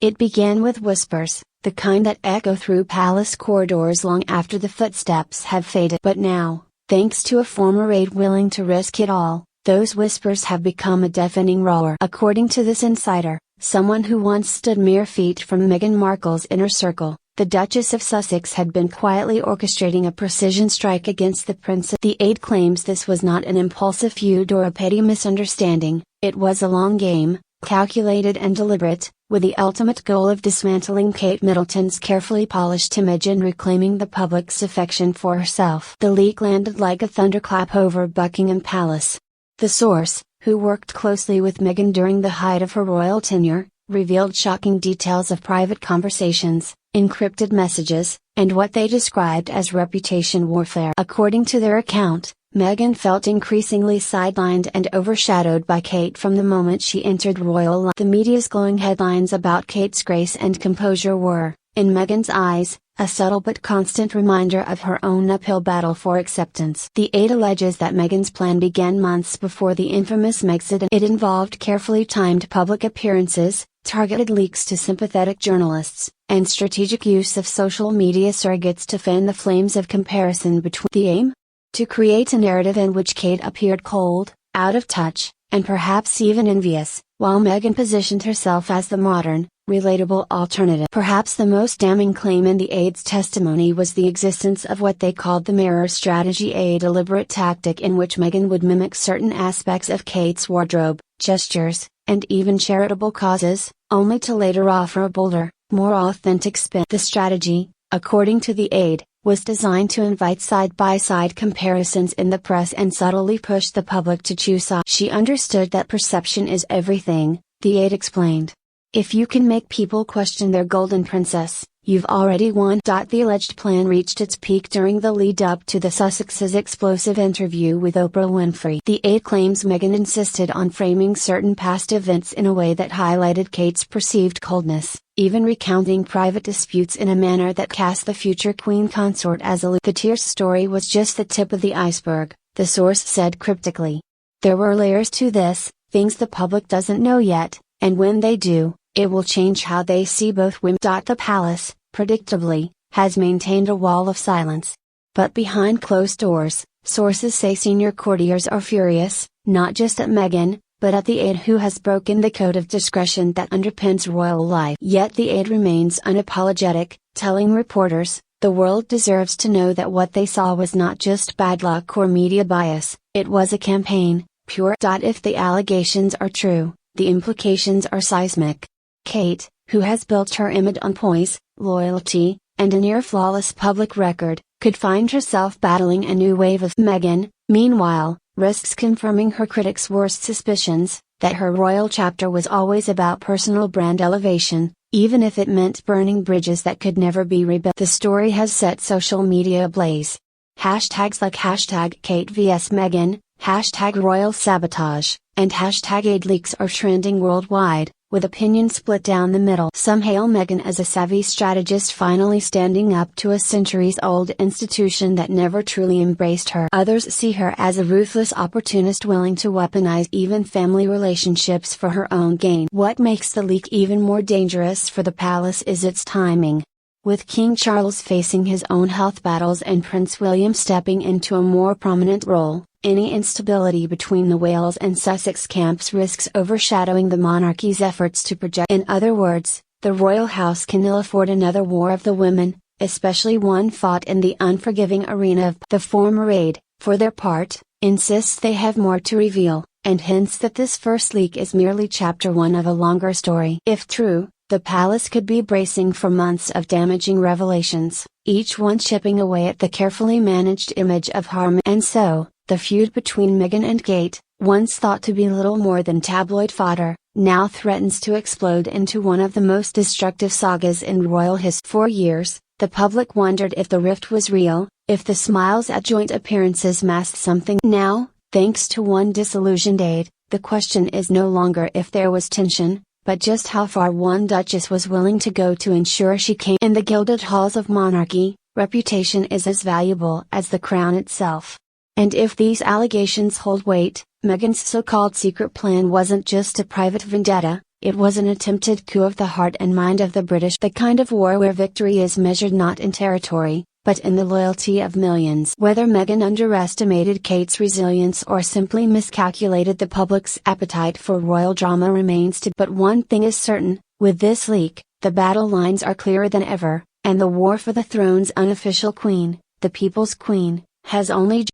It began with whispers, the kind that echo through palace corridors long after the footsteps have faded. But now, thanks to a former aide willing to risk it all, those whispers have become a deafening roar. According to this insider, someone who once stood mere feet from Meghan Markle's inner circle, the Duchess of Sussex had been quietly orchestrating a precision strike against the princess. The aide claims this was not an impulsive feud or a petty misunderstanding, it was a long game, calculated and deliberate, with the ultimate goal of dismantling Kate Middleton's carefully polished image and reclaiming the public's affection for herself. The leak landed like a thunderclap over Buckingham Palace. The source, who worked closely with Meghan during the height of her royal tenure, revealed shocking details of private conversations, encrypted messages, and what they described as reputation warfare. According to their account, Meghan felt increasingly sidelined and overshadowed by Kate from the moment she entered royal life. The media's glowing headlines about Kate's grace and composure were, in Meghan's eyes, a subtle but constant reminder of her own uphill battle for acceptance. The aide alleges that Meghan's plan began months before the infamous Megxit, and it involved carefully timed public appearances, targeted leaks to sympathetic journalists, and strategic use of social media surrogates to fan the flames of comparison between the aim? To create a narrative in which Kate appeared cold, out of touch, and perhaps even envious, while Meghan positioned herself as the modern, relatable alternative. Perhaps the most damning claim in the aide's testimony was the existence of what they called the mirror strategy, a deliberate tactic in which Meghan would mimic certain aspects of Kate's wardrobe, gestures, and even charitable causes, only to later offer a bolder, more authentic spin. The strategy, according to the aide, was designed to invite side-by-side comparisons in the press and subtly push the public to choose sides. She understood that perception is everything, the aide explained. If you can make people question their golden princess, you've already won. The alleged plan reached its peak during the lead-up to the Sussexes' explosive interview with Oprah Winfrey. The aide claims Meghan insisted on framing certain past events in a way that highlighted Kate's perceived coldness, even recounting private disputes in a manner that cast the future queen consort as a The tears story was just the tip of the iceberg, the source said cryptically. There were layers to this, things the public doesn't know yet, and when they do, it will change how they see both women. The palace, predictably, has maintained a wall of silence. But behind closed doors, sources say senior courtiers are furious, not just at Meghan, but at the aide who has broken the code of discretion that underpins royal life. Yet the aide remains unapologetic, telling reporters, the world deserves to know that what they saw was not just bad luck or media bias, it was a campaign, pure. If the allegations are true, the implications are seismic. Kate, who has built her image on poise, loyalty, and a near-flawless public record, could find herself battling a new wave of. Meghan, meanwhile, risks confirming her critics' worst suspicions, that her royal chapter was always about personal brand elevation, even if it meant burning bridges that could never be rebuilt. The story has set social media ablaze. Hashtags like hashtag Kate vs Meghan, hashtag royal sabotage, and hashtag aide leaks are trending worldwide, with opinions split down the middle. Some hail Meghan as a savvy strategist finally standing up to a centuries-old institution that never truly embraced her. Others see her as a ruthless opportunist willing to weaponize even family relationships for her own gain. What makes the leak even more dangerous for the palace is its timing. With King Charles facing his own health battles and Prince William stepping into a more prominent role, any instability between the Wales and Sussex camps risks overshadowing the monarchy's efforts to project. In other words, the royal house can ill afford another war of the women, especially one fought in the unforgiving arena of. The former aide, for their part, insists they have more to reveal, and hints that this first leak is merely chapter one of a longer story. If true, the palace could be bracing for months of damaging revelations, each one chipping away at the carefully managed image of harmony. And so, the feud between Meghan and Kate, once thought to be little more than tabloid fodder, now threatens to explode into one of the most destructive sagas in royal history. For years, the public wondered if the rift was real, if the smiles at joint appearances masked something. Now, thanks to one disillusioned aide, the question is no longer if there was tension, but just how far one duchess was willing to go to ensure she came. In the gilded halls of monarchy, reputation is as valuable as the crown itself. And if these allegations hold weight, Meghan's so-called secret plan wasn't just a private vendetta, It was an attempted coup of the heart and mind of the British, the kind of war where victory is measured not in territory, but in the loyalty of millions. Whether Meghan underestimated Kate's resilience or simply miscalculated the public's appetite for royal drama remains to. But one thing is certain, with this leak, the battle lines are clearer than ever, and the war for the throne's unofficial queen, the people's queen, has only